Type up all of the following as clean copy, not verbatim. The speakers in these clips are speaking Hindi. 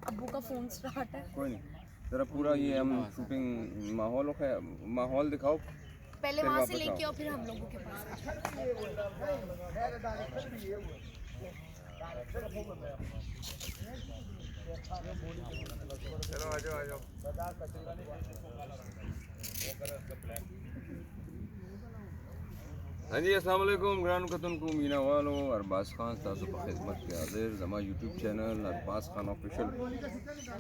अब्बू का फ़ोन स्टार्ट है। कोई नहीं, ज़रा पूरा ये हम शूटिंग माहौल दिखाओ, पहले फिर वहाँ से वापस लेके आओ। आओ फिर हम लोगों के पास आ जाओ। चलो आ जाओ। हाँ जी, अस्सलाम वालेकुम ग्रान कतन को मीना वालो अरबाज खान तासु पे खिदमत के हाजिर जमा YouTube channel Arbaaz Khan official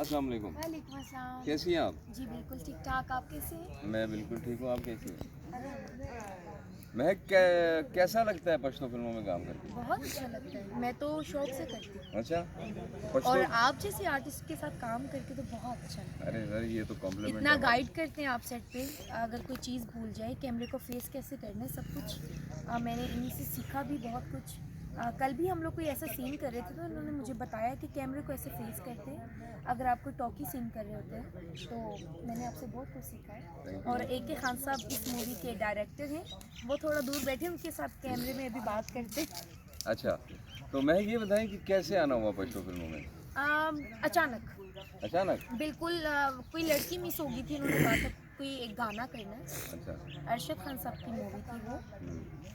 अस्सलाम वालेकुम। वालेकुम अस्सलाम। कैसी हैं आप? जी बिल्कुल ठीक ठाक, आप कैसे हैं? मैं बिल्कुल ठीक हूँ, आप कैसी हैं? महक कैसा लगता है पश्तो फिल्मों में काम करके? बहुत अच्छा लगता है, मैं तो शौक से करती हूँ। अच्छा और पश्तो आप जैसे आर्टिस्ट के साथ काम करके तो बहुत अच्छा लगता है। अरे सर ये तो कॉम्प्लीमेंट इतना गाइड करते हैं आप सेट पे, अगर कोई चीज़ भूल जाए कैमरे को फेस कैसे करना है सब कुछ मैंने इन्हीं से सीखा भी बहुत कुछ। कल भी हम लोग कोई ऐसा सीन कर रहे थे तो उन्होंने मुझे बताया कि कैमरे को ऐसे फेस करते हैं अगर आप कोई टॉकी सीन कर रहे होते हैं, तो मैंने आपसे बहुत कुछ सीखा है। और AK खान साहब इस मूवी के डायरेक्टर हैं, वो थोड़ा दूर बैठे उनके साथ कैमरे में अभी बात करते हैं। अच्छा तो महक ये बताएं कि कैसे आना हुआ पश्तो फिल्मों में? अचानक अचानक? बिल्कुल कोई लड़की मिस हो गई थी, उन्होंने कहा था कोई एक गाना करना है। अच्छा अरशद खान साहब की मूवी थी वो,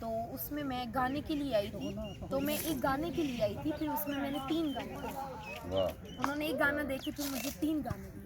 तो उसमें मैं गाने के लिए आई थी, तो मैं एक गाने के लिए आई थी, फिर उसमें मैंने 3 गाने दिए। वाह उन्होंने एक गाना देखे फिर मुझे 3 गाने दिए।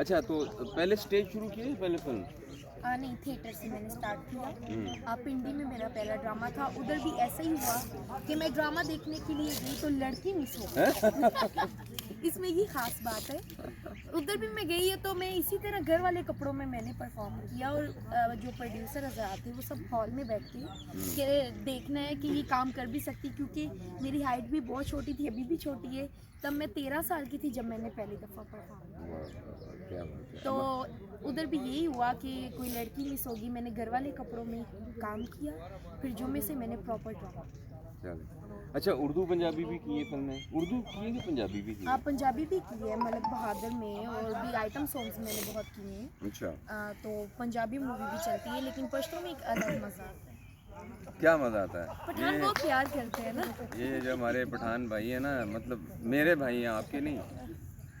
अच्छा तो पहले स्टेज शुरू किए पहले फिल्म नहीं थिएटर से मैंने स्टार्ट किया। पिंडी में मेरा पहला ड्रामा था, उधर भी ऐसा ही हुआ कि मैं ड्रामा देखने के लिए गई तो लड़की मिस हो गई। इसमें ये खास बात है, उधर भी मैं गई है तो मैं इसी तरह घर वाले कपड़ों में मैंने परफॉर्म किया और जो प्रोड्यूसर हजरात थे वो सब हॉल में बैठ के कि देखना है कि ये काम कर भी सकती, क्योंकि मेरी हाइट भी बहुत छोटी थी, अभी भी छोटी है। तब मैं 13 साल की थी जब मैंने पहली दफ़ा परफॉर्म किया, तो उधर भी यही हुआ कि कोई लड़की मिस होगी, मैंने घर वाले कपड़ों में काम किया, फिर जुम्मे से मैंने प्रॉपर ड्रामा। अच्छा उर्दू पंजाबी भी की है फिल्में? उर्दू की है कि पंजाबी भी की है? पंजाबी भी की है, मलक बहादुर में और भी आइटम सॉन्ग्स मैंने बहुत किए हैं। अच्छा तो पंजाबी मूवी भी चलती है, लेकिन पश्तो में एक अलग मजा आता है। क्या मज़ा आता है? पठान बहुत प्यार करते हैं ना। ये जो हमारे पठान भाई है ना, मतलब मेरे भाई हैं, आपके नहीं।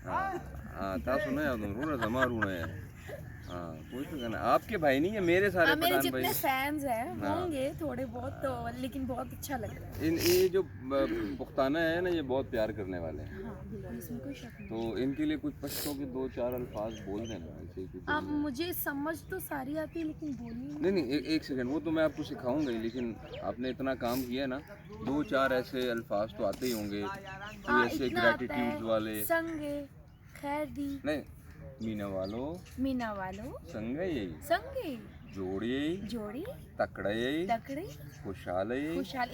हाँ हाँ था सुना है रूना जमा रूना है। हाँ कोई तो कहना आपके भाई नहीं है, मेरे सारे मेरे पठान जितने भाई फैंस हैं होंगे थोड़े बहुत, तो लेकिन बहुत अच्छा लगता है। ये जो पुख्ताना है ना, ये बहुत प्यार करने वाले हैं। हाँ बिल्कुल, इसमें कोई शक नहीं। तो इनके लिए कुछ पश्तों के 2-4 अल्फाज बोल देना ऐसे ही कुछ। आप मुझे समझ तो सारी आती है लेकिन बोलनी नहीं एक सेकंड, वो तो मैं आपको सिखाऊंगा ही, लेकिन आपने इतना काम किया ना 2-4 ऐसे अल्फाज तो आते ही होंगे कोई ऐसे ग्रेटिट्यूड वाले। संगे खैर दी नहीं मीना वालो संगे जोड़िए जोड़ी तकड़े खुशहाल,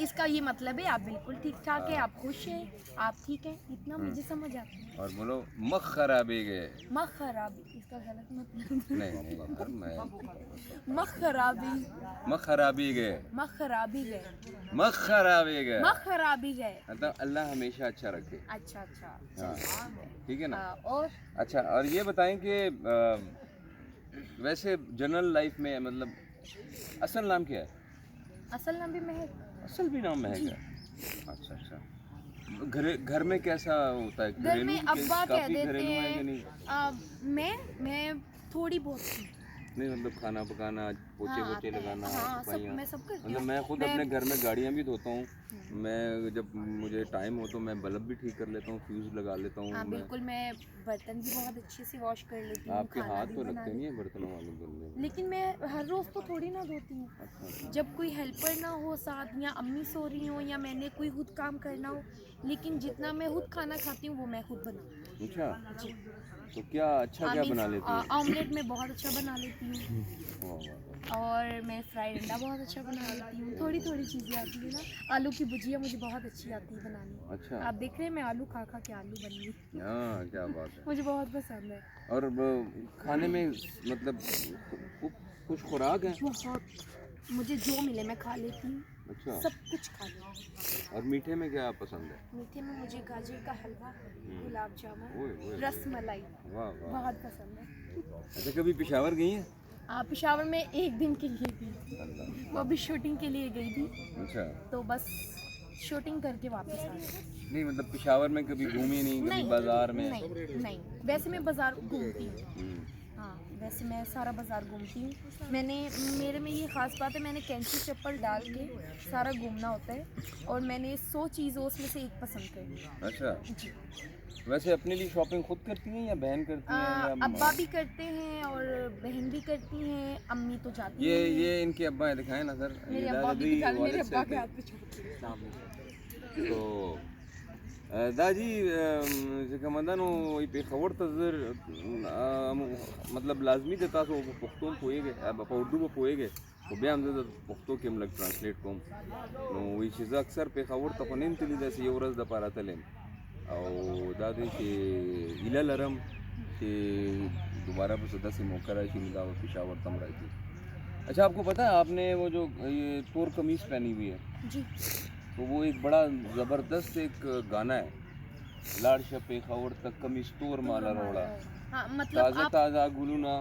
इसका ये मतलब है आप बिल्कुल ठीक ठाक है, आप खुश हैं, आप ठीक हैं, इतना मुझे समझ आता है। और बोलो मख खराबी गए। मख खराबी इसका गलत मतलब नहीं यार मैं मख खराबी गए मतलब अल्लाह हमेशा अच्छा रखे। अच्छा हाँ ठीक है ना। और अच्छा और ये बताएं कि वैसे जनरल लाइफ में मतलब असल नाम क्या है? असल नाम भी महक। असल भी नाम महक है? अच्छा घर में कैसा होता है? घर में अब्बा कह काफी देते घरेलू है कि हैं नहीं? मैं थोड़ी बहुत हूँ। नहीं मतलब खाना पकाना, पोछे हाँ, पोछे आता है। लगाना, हाँ, सफाइयाँ। मैं सब करती मतलब हूँ। मैं खुद अपने घर में गाड़ियाँ भी धोता हूँ। मैं जब मुझे टाइम हो तो मैं बल्ब भी ठीक कर लेता हूँ, फ्यूज़ लगा लेता हूँ हाँ मैं। बिल्कुल, मैं बर्तन भी बहुत अच्छे से वॉश कर लेती हूँ, आपके खाना हाथ भी तो बना लगते नहीं लेती है बर्तनों वाले धुलने हूँ। में। लेकिन मैं हर रोज़ तो थोड़ी ना धोती हूँ। अच्छा जब कोई हेल्पर ना हो साथ, या अम्मी सो रही हो, या मैंने कोई खुद काम करना हो, लेकिन जितना मैं खुद खाना खाती हूँ वो मैं खुद बनाती हूँ। अच्छा। जी। तो क्या अच्छा क्या बना लेती है? ऑमलेट मैं बहुत अच्छा बना लेती हूँ, वाह वाह वाह। और मैं फ्राइड अंडा बहुत अच्छा बना लेती हूँ। थोड़ी थोड़ी चीज़ें आती है ना। आलू की भुजिया मुझे बहुत अच्छी आती है बनानी। अच्छा आप देख रहे हैं मैं आलू खा खा के आलू बन गई। हाँ क्या बात है। मुझे बहुत पसंद है। और खाने में मतलब कुछ खुराक है? बहुत, मुझे जो मिले मैं खा लेती हूँ। अच्छा। सब कुछ खा लेती हूँ। और मीठे में क्या पसंद है? मीठे में मुझे गाजर का हलवा, गुलाब जामुन, ओए ओए रस मलाई वाह वाह। बहुत पसंद है। अच्छा कभी पेशावर गई हैं? पेशावर में एक दिन के लिए गई थी, अल्लाह। वो भी शूटिंग के लिए गई थी, अच्छा तो बस शूटिंग करके वापस आ गई। नहीं मतलब पेशावर में कभी घूमी नहीं, कभी नहीं बाजार में? नहीं नहीं, वैसे मैं बाज़ार घूमती हूँ। हम्म, हाँ, वैसे मैं सारा बाज़ार घूमती हूँ। मेरे में ये ख़ास बात है, मैंने कैंची चप्पल डाल के सारा घूमना होता है, और मैंने 100 चीज़ों उसमें से एक पसंद कर ली। अच्छा। जी। वैसे अपने लिए शॉपिंग खुद करती हैं या बहन करती हैं या अब्बा भी करते हैं और बहन भी करती हैं, अम्मी तो जाती नहीं है। ये इनके अब्बा हैं, दिखाएं ना सर। मेरे ये अब्बा भी दिखा, मेरे वालिद अब्बा के से हाथ पे छोड़। तो दाजी जेका मदन वही पे खबर तजर मतलब लाजमी देता तो पुख्तों पोएगे अब उर्दू में पोएगे वो भी हम पुख्तों के मतलब ट्रांसलेट कोम नो वही चीज़ अक्सर पे खबर तो फनीन तली जैसे ये औरत दपारा तलेम और दादी के इला लरम के दोबारा पर सदा से मौका रहा कि मुदा पेशावर तम रही थी। अच्छा आपको पता है आपने वो जो ये तोर कमीज पहनी हुई है जी। तो वो एक बड़ा ज़बरदस्त एक गाना है, लाड़ शपे खवर तक कमीज तोर माला रोड़ा, हाँ मतलब ताज़ा आप ताज़ा गुलूना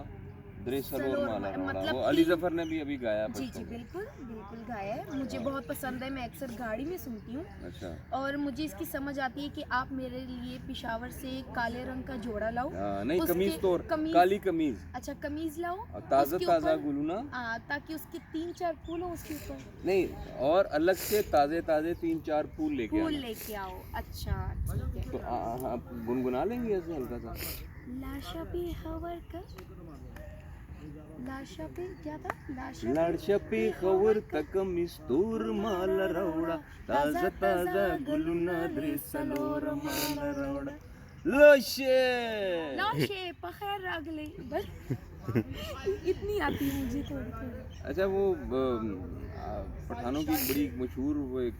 द्रे सलोर माला रोड़ा। वो अली जफर ने भी अभी गाया जी बच्चों को। बिल्कुल बिल्कुल गाया है, मुझे बहुत पसंद है, मैं अक्सर गाड़ी में सुनती हूँ। अच्छा और मुझे इसकी समझ आती है कि आप मेरे लिए पेशावर से काले रंग का जोड़ा लाओ। नहीं कमीज तोर, कमीज, काली कमीज, अच्छा कमीज लाओ, ताज़ा उसके ताज़ा ऊपर गुलूना, ताकि उसके 3-4 फूल हो उसके ऊपर। नहीं और अलग से ताज़े ताज़े 3-4 फूल लेके फूल आना। लेके आओ, अच्छा ठीक है। तो आप गुनगुना लेंगे ऐसे हल्का सा? लाशा पे हवर का, लाशा पे क्या था? लाड़ शपे खवर तक मिस्तूर माल रौड़ा, ताजा ताजा गुलुना द्रे सलोर माल रौड़ा। लोशे लाशे पखैर अगले बस इतनी आती है मुझे थोड़ी थोड़ी। अच्छा वो पठानों की बड़ी मशहूर वो एक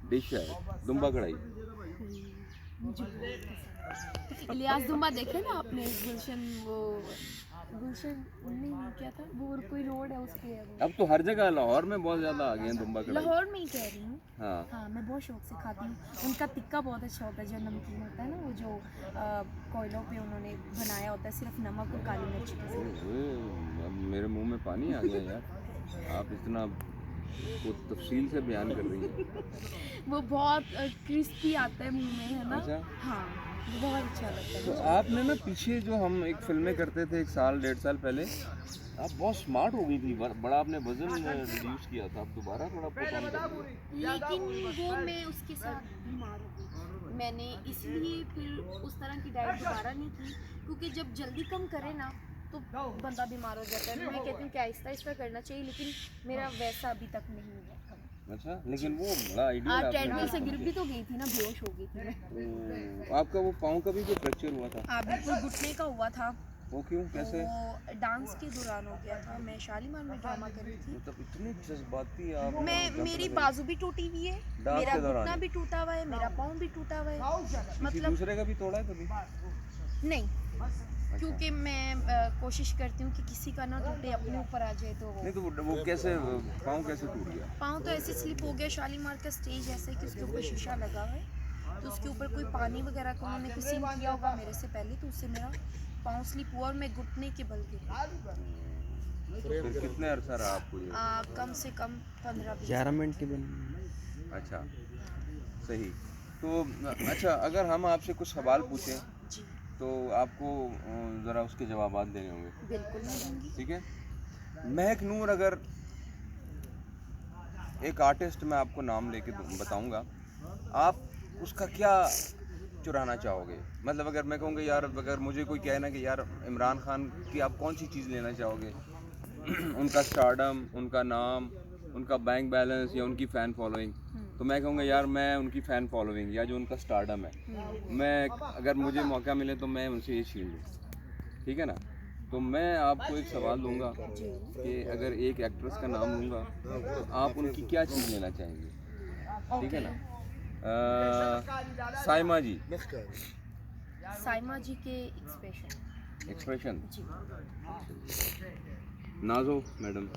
डिश है दुम्बा कढ़ाई। मुझे बहुत पसंद है। इलियास दुम्बा देखे ना आपने? गुलशन नहीं क्या था वो, कोई रोड है उस पे है वो। अब तो हर जगह लाहौर में बहुत ज़्यादा आ गए हैं दुम्बा कढ़ाई। लाहौर में ही कह रही हूँ। हाँ हाँ मैं बहुत शौक से खाती हूँ, उनका टिक्का बहुत अच्छा होता है, जो नमकीन होता है ना, वो जो कोयलों पे उन्होंने बनाया होता है सिर्फ नमक और काली मिर्च के साथ। अब मेरे मुंह में पानी आ गया यार, आप इतना वो तफसील से बयान कर रही हैं। वो बहुत क्रिस्पी आता है मुंह में, है ना? अच्छा। हाँ वो बहुत अच्छा लगता है तो मुझे। आपने ना पीछे जो हम एक फिल्में करते थे 1-1.5 साल पहले, आप बहुत स्मार्ट हो गई थी, बड़ा आपने वजन रिड्यूस किया था, आप दोबारा थोड़ा पुट ऑन कर लीजिए। लेकिन वो मैं उसके साथ बीमार हो गई, मैंने इसलिए फिर उस तरह की डाइट दोबारा नहीं की, क्योंकि जब जल्दी कम करे ना तो बंदा बीमार हो जाता है। मैं कहती हूँ कि आहिस्ता आहिस्ता करना चाहिए, लेकिन मेरा वैसा अभी तक नहीं हुआ कम। अच्छा लेकिन वो बड़ा आइडिया ट्रेडमिल से गिर भी तो गई थी ना, बेहोश हो गई थी मैं। आपका वो पाँव का भी जो फ्रैक्चर हुआ था? बिल्कुल घुटने का हुआ था। वो क्यों कैसे? वो डांस के दौरान हो गया था, मैं शालीमार में ड्रामा कर रही थी। मतलब इतने जज्बाती आप। मेरी बाजू भी टूटी हुई है, डांस मेरा के दौरान? घुटना भी टूटा हुआ है, मेरा पाँव भी टूटा हुआ है। किसी मतलब दूसरे का भी तोड़ा है कभी? नहीं, क्योंकि मैं कोशिश करती हूँ कि किसी का ना टूटे, अपने ऊपर आ जाए। तो नहीं तो वो कैसे पाँव कैसे टूट गया? पाँव तो ऐसे स्लिप हो गया, शालीमार का स्टेज ऐसा है कि उसके ऊपर शीशा लगा हुआ है, तो उसके ऊपर कोई पानी वगैरह का उन्होंने किसी ने किया होगा मेरे से पहले, तो उससे मेरा पाँव स्लिप हुआ और मैं घुटने के बल गिरी। फिर कितने अरसा रहा आपको ये? कम से कम 15-20 11 मिनट की बनी। अच्छा सही। तो अच्छा, अगर हम आपसे कुछ सवाल पूछें जी तो आपको ज़रा उसके जवाब देने होंगे, बिल्कुल मैं दूंगी। ठीक है? महक नूर, अगर एक आर्टिस्ट मैं आपको नाम लेके बताऊंगा, आप उसका क्या चुराना चाहोगे? मतलब अगर मैं कहूँगा यार, अगर मुझे कोई कहे ना कि यार इमरान खान की आप कौन सी चीज़ लेना चाहोगे? उनका स्टारडम, उनका नाम, उनका बैंक बैलेंस या उनकी फ़ैन फॉलोइंग? तो मैं कहूँगा यार मैं उनकी फ़ैन फॉलोइंग या जो उनका स्टारडम है, मैं अगर मुझे मौका मिले तो मैं उनसे ये छीन लूँ, ठीक है ना? तो मैं आपको एक सवाल दूंगा कि अगर एक एक्ट्रेस का नाम लूँगा तो आप उनकी क्या चीज़ लेना चाहेंगे, ठीक है ना? साइमा जी। साइमा जी के एक्सप्रेशन। एक्सप्रेशन। जी नाजो मैडम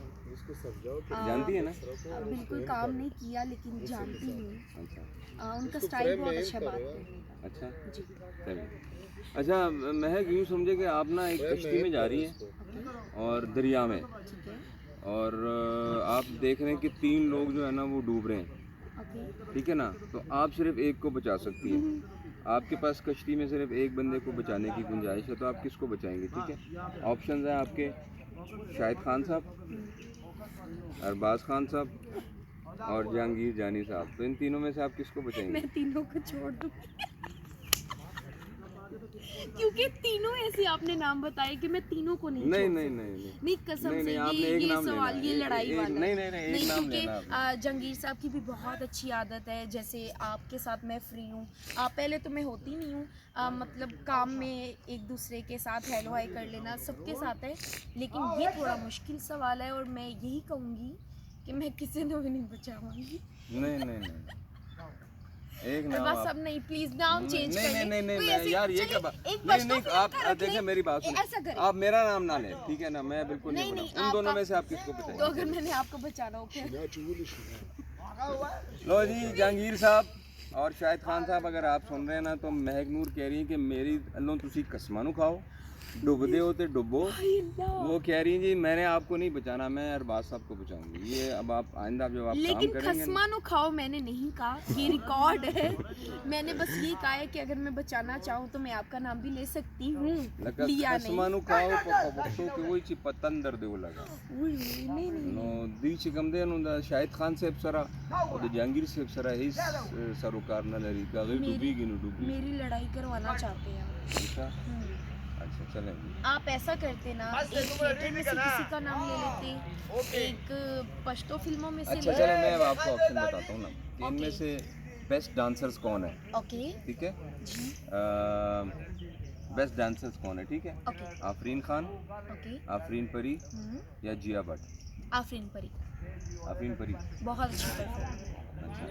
जानती है ना? बिल्कुल काम नहीं किया लेकिन जानती हूँ। अच्छा उनका स्टाइल बहुत अच्छा बात करने का। अच्छा, जी चलिए। अच्छा, महक यूँ समझे कि आप ना एक कश्ती में जा रही हैं ओके और दरिया में, ठीक है और आप देख रहे हैं कि 3 लोग जो है ना वो डूब रहे हैं, ओके ठीक है ना? तो आप सिर्फ एक को बचा सकती हैं। आपके पास कश्ती में सिर्फ एक बंदे को बचाने की गुंजाइश है, तो आप किसको बचाएंगे, ठीक है? ऑप्शंस हैं आपके, शाहिद खान साहब, अरबाज खान साहब और जहांगीर जानी साहब। तो इन तीनों में से आप किसको बचाएंगे? मैं तीनों को छोड़ दूँगी क्योंकि तीनों ऐसे आपने नाम बताए कि मैं तीनों को नहीं नहीं छोड़ नहीं सकती। नहीं नहीं नहीं कसम नहीं से नहीं, आपने एक ये नाम लेना सवाल है। ये लड़ाई वाला है। नहीं नहीं नहीं, एक नाम क्योंकि लेना है आपने। जहांगीर साहब की भी बहुत अच्छी आदत है, जैसे आपके साथ मैं फ्री हूँ, पहले तो मैं होती नहीं हूँ, मतलब काम में एक दूसरे के साथ हेलो हाय कर लेना सबके साथ है, लेकिन ये थोड़ा मुश्किल सवाल है और मैं यही कहूँगी कि मैं किसी को भी नहीं बचाऊंगी। नहीं नहीं नहीं, एक नाम बस आप। अब नहीं, प्लीज नाम चेंज कर नहीं लें। नहीं नहीं कोई नहीं ऐसी- यार, ये चलिए, क्या बात? एक नहीं बचता नहीं, फिल्म आप का रख देखिए लें। मेरी बात ऐसा सुनिए, करें। आप मेरा नाम ना लें, ठीक है ना? मैं बिल्कुल नहीं नहीं बोला। उन दोनों में से आप किसको तो बचाएंगे? अगर मैंने आपको बचाना हो फिर लो जी, जहांगीर साहब और शाहिद खान साहब, अगर आप सुन रहे हैं ना, तो महक नूर कह रही है कि मेरी अल्लों तुसी कसमां नू खाओ, डुबदे हो तो डुबो। वो कह रही हैं जी मैंने आपको नहीं बचाना, मैं अरबाज साहब को बचाऊंगी। ये अब आप आइंदा जब आप काम लेकिन करेंगे ना, खसमानो खाओ मैंने नहीं कहा, ये रिकॉर्ड है। मैंने बस ये कहा है कि अगर मैं बचाना चाहूँ तो मैं आपका नाम भी ले सकती हूँ, लिया नहीं। खसमानु खाओ पक्को कि वही ची पतंदर दे लगा नहीं नहीं नो दी चिकमदे नु दा शाहिद खान से सरा और द जहांगीर से सरा ही सरोकार न लरी का गई डूबी गिनु डूबी। मेरी लड़ाई करवाना चाहते हैं आप। अच्छा हम्म। अच्छा, चलें। आप ऐसा करते ना, एक थिएटर में से किसी का नाम ले लेते, एक पश्तो फिल्मों में से अच्छा ले चलें, मैं अब आपको ऑप्शन बताता हूँ ना कि इनमें से बेस्ट डांसर्स कौन है, ओके ठीक है? जी बेस्ट डांसर्स कौन है, ठीक है? ओके आफरीन खान, ओके आफरीन परी या जिया भट्ट? आफरीन परी आफरीन परी, बहुत अच्छी परफॉर्म, अच्छा।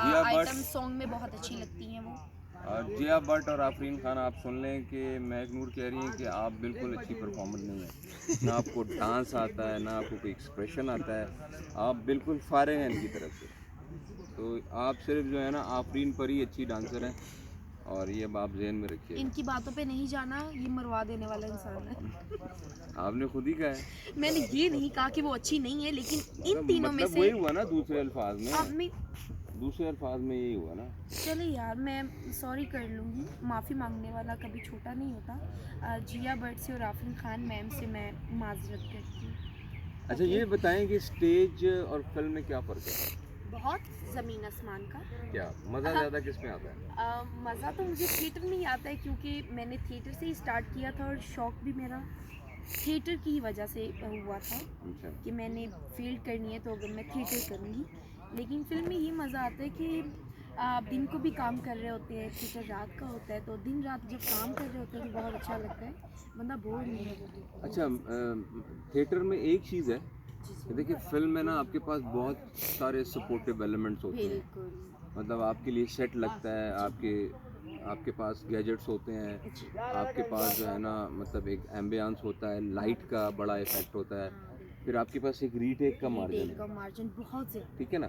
जिया आइटम भट्ट सॉन्ग में बहुत अच्छी लगती हैं वो। और जिया भट्ट और आफरीन खान, आप सुन लें कि महक नूर कह रही हैं कि आप बिल्कुल अच्छी परफॉर्मर नहीं हैं, ना आपको डांस आता है, ना आपको कोई एक्सप्रेशन आता है, आप बिल्कुल फारिग हैं इनकी तरफ से। तो आप सिर्फ जो है ना आफरीन पर ही अच्छी डांसर हैं, और ये अब आप जहन में रखिए। इनकी बातों पे नहीं जाना, ये मरवा देने वाला इंसान है। आपने खुद ही कहा है। मैंने ये नहीं कहा कि वो अच्छी नहीं है, लेकिन इन तीनों में मतलब से वही हुआ ना दूसरे अल्फाज में, मैं दूसरे अल्फाज में यही हुआ ना। चले यार, मैं सॉरी कर लूँगी, माफ़ी मांगने वाला कभी छोटा नहीं होता। जिया भट्ट से और आफरीन खान मैम से मैं माजरत करती हूँ। अच्छा ये बताएं कि स्टेज और फिल्म में क्या फ़र्क है? बहुत ज़मीन आसमान का। क्या मज़ा ज़्यादा किस में आता है? मज़ा तो मुझे थिएटर में ही आता है, क्योंकि मैंने थिएटर से ही स्टार्ट किया था और शौक़ भी मेरा थिएटर की ही वजह से हुआ था अच्छा कि मैंने फील्ड करनी है तो अगर मैं थिएटर करूँगी। लेकिन फिल्म में ये मज़ा आता है कि आप दिन को भी काम कर रहे होते हैं, थिएटर रात का होता है, तो दिन रात जब काम कर रहे होते हैं तो बहुत अच्छा लगता है, बंदा बोर नहीं होता। अच्छा, थिएटर में एक चीज़ है कि देखिए फिल्म में ना आपके पास बहुत सारे सपोर्टिव एलिमेंट्स होते हैं, बिल्कुल मतलब आपके लिए सेट लगता है, आपके पास गैजेट्स होते हैं, आपके पास जो है ना मतलब एक एम्बियंस होता है, लाइट का बड़ा इफेक्ट होता है, फिर आपके पास एक रीटेक का मार्जिन है, मार्जिन बहुत ज़्यादा ठीक है ना?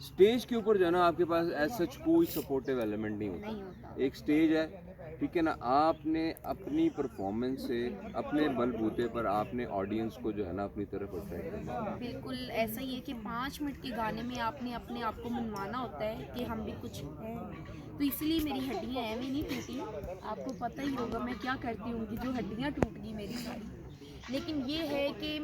स्टेज के ऊपर जो है ना आपके पास एज सच कोई सपोर्टिव एलिमेंट नहीं नहीं होता। होता। एक स्टेज है, ठीक है ना, आपने अपनी परफॉर्मेंस से अपने बलबूते पर आपने ऑडियंस को जो है ना अपनी तरफ अट्रैक्ट करना है। बिल्कुल ऐसा ही है कि 5 मिनट के गाने में आपने अपने आप को मनवाना होता है कि हम भी कुछ हैं, तो इसलिए मेरी हड्डियाँ ऐਵੇਂ नहीं टूटी। आपको पता ही होगा मैं क्या करती हूँ कि जो हड्डियाँ टूट गई मेरी सारी। लेकिन ये है कि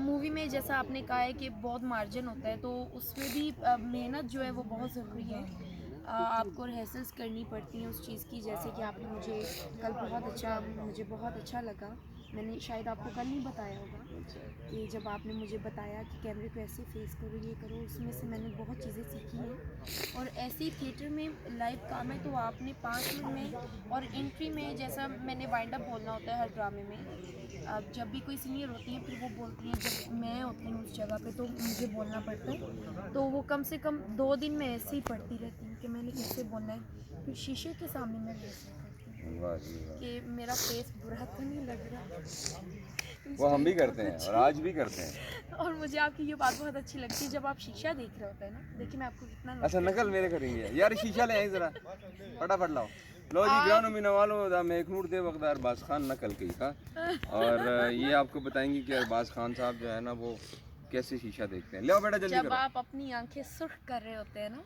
मूवी में जैसा आपने कहा है कि बहुत मार्जिन होता है, तो उसमें भी मेहनत जो है वो बहुत ज़रूरी है। आपको रिहर्सल्स करनी पड़ती हैं उस चीज़ की, जैसे कि आपने मुझे मुझे बहुत अच्छा लगा। मैंने शायद आपको कल नहीं बताया होगा कि जब आपने मुझे बताया कि कैमरे को ऐसे फेस करो, ये करो, उसमें से मैंने बहुत चीज़ें सीखी हैं। और ऐसे ही थिएटर में लाइव काम है तो आपने 5 मिनट में और एंट्री में, जैसा मैंने वाइंड अप बोलना होता है हर ड्रामे में, अब जब भी कोई सीनियर होती है फिर वो बोलती है, जब मैं होती हूँ उस जगह पे तो मुझे बोलना पड़ता है। तो वो कम से कम 2 दिन में ऐसे ही पढ़ती रहती हूँ कि मैंने कैसे बोलना है। फिर शीशे के सामने मैं वैसे करती हूँ वाह जी वाह। कि मेरा फेस बुरा तो नहीं लग रहा। वो हम भी करते हैं और आज भी करते हैं। और मुझे आपकी ये बात बहुत अच्छी लगती है जब आप शीशा देख रहे होते हैं ना। देखिए मैं आपको कितना अच्छा नकल मेरे करेंगे यार, शीशा ले आई जरा, फटाफट लाओ। लो जी ग्राउंड में नवालो दा मेखनूर दे वक्त अरबाज खान नकल की का। और ये आपको बताएंगे कि अरबाज खान साहब जो है ना वो कैसे शीशा देखते हैं। लो बेटा जल्दी जब करो। आप अपनी आंखें सुर्ख कर रहे होते हैं ना,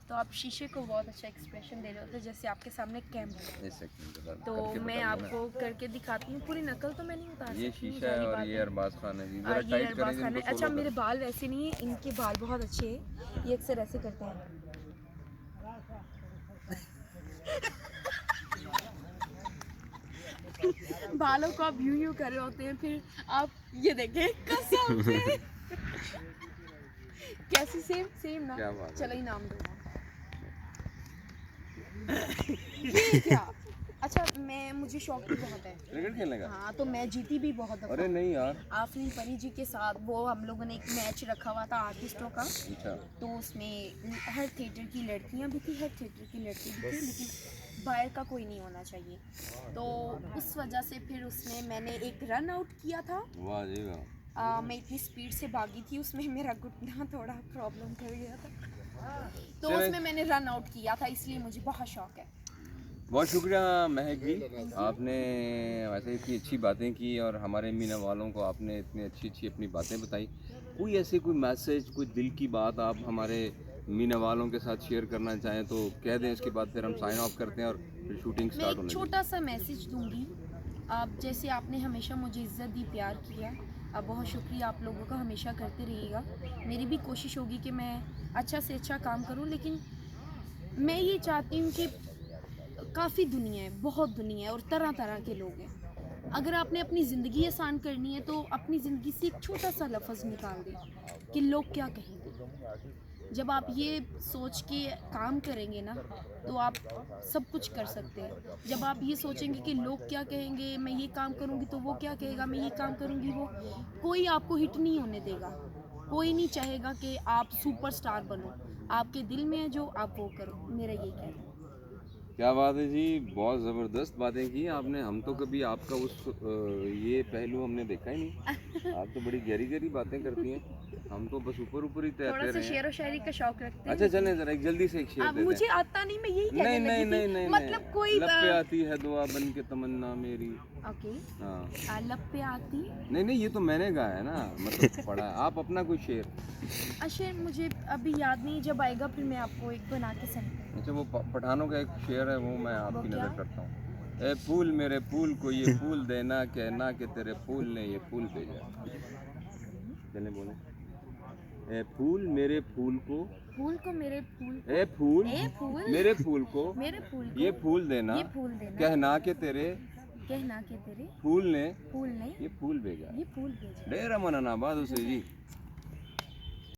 तो आप शीशे को बहुत अच्छा एक्सप्रेशन दे रहे होते हैं, जैसे आपके सामने कैमरा है। एक सेकंड जरा तो करके मैं बताइए ना। आपको करके दिखाती हूँ। पूरी नकल तो मैं नहीं उतार ये सकती हूँ, शीशा है जाहिर और बात ये है। अरबाज खान है जी, जरा ये टाइट अरबाज करें खान है। इनको अच्छा follow मेरे करें। बाल वैसे नहीं है, इनके बाल बहुत अच्छे हैं, ये अक्सर ऐसे करते हैं। बालों को आप यूं कर रहे होते हैं, फिर आप ये देखें कसम से कैसी सेम सेम ना। क्या बात है। चलो इनाम दो। ये क्या? अच्छा मुझे शौक भी बहुत है। क्रिकेट खेलने का? हाँ तो मैं जीती भी बहुत दफा। अरे नहीं यार। आफरीन परी जी के साथ वो हम लोगों ने एक मैच रखा हुआ था आर्टिस्टों का। अच्छा। तो उसमें हर थिएटर की लड़कियां भी थी, हर थिएटर की लड़की भी थी, लेकिन बाहर का कोई नहीं होना चाहिए। तो उस वजह से फिर उसमें मैंने एक रन आउट किया था। वाह जी वाह। मैं इतनी स्पीड से भागी थी, उसमें मेरा घुटना थोड़ा प्रॉब्लम कर गया था। तो चलें। उसमें मैंने रन आउट किया था, इसलिए मुझे बहुत शौक है। बहुत शुक्रिया महक जी, आपने वैसे इतनी अच्छी बातें की और हमारे मीना वालों को आपने इतनी अच्छी अच्छी अपनी बातें बताई। कोई ऐसे कोई मैसेज, कोई दिल की बात आप हमारे मीना वालों के साथ शेयर करना चाहें तो कह दें, इसके बाद फिर हम साइन ऑफ करते हैं और फिर शूटिंग मैं स्टार्ट एक होने छोटा सा मैसेज दूंगी। आप जैसे आपने हमेशा मुझे इज़्ज़त दी, प्यार किया, अब बहुत शुक्रिया आप लोगों का, हमेशा करते रहिएगा। मेरी भी कोशिश होगी कि मैं अच्छा से अच्छा काम करूं, लेकिन मैं ये चाहती हूँ कि काफ़ी दुनिया है, बहुत दुनिया है और तरह तरह के लोग हैं। अगर आपने अपनी ज़िंदगी आसान करनी है तो अपनी ज़िंदगी से एक छोटा सा लफ्ज़ निकाल दें कि लोग क्या कहेंगे। जब आप ये सोच के काम करेंगे ना तो आप सब कुछ कर सकते हैं। जब आप ये सोचेंगे कि लोग क्या कहेंगे, मैं ये काम करूँगी तो वो क्या कहेगा, मैं ये काम करूँगी वो, कोई आपको हिट नहीं होने देगा। कोई नहीं चाहेगा कि आप सुपरस्टार बनो। आपके दिल में है जो, आप वो करो। मेरा यही कहना है। क्या बात है जी, बहुत ज़बरदस्त बातें की आपने। हम तो कभी आपका ये पहलू हमने देखा ही नहीं। आप तो बड़ी गहरी गहरी बातें करती हैं, हम तो बस ऊपर ऊपर ही थोड़ा तैरते सा रहे हैं। शेर व शायरी का शौक रखते हैं। अच्छा चलें जरा एक जल्दी से एक शेर अब दे मुझे दें। आता नहीं, मैं यही कहने नहीं लगी नहीं थी। नहीं मतलब नहीं, कोई लब पे आती है दुआ बन के तमन्ना मेरी। ओके। हाँ लब पे आती। नहीं नहीं, ये तो मैंने गाया है ना, मतलब पढ़ा है। आप अपना कोई शेर। शेर मुझे अभी याद नहीं, जब आएगा फिर मैं आपको एक बना के सेंड करूँगी। अच्छा वो पठानों का एक शेर है, वो मैं आपकी वो क्या? नज़र करता हूँ। ए फूल मेरे फूल को ये फूल देना, कहना कि तेरे फूल ने ये फूल भेजा। चलें बोले। ए फूल मेरे फूल को, फूल को मेरे फूल को, ए फूल मेरे फूल को मेरे फूल को ये फूल देना, ये फूल देना, कहना कि तेरे कहना कि तेरे फूल ने फूल ने ये फूल भेजा। ये फूल भेजा। डेरा मनना बाद उसे जी।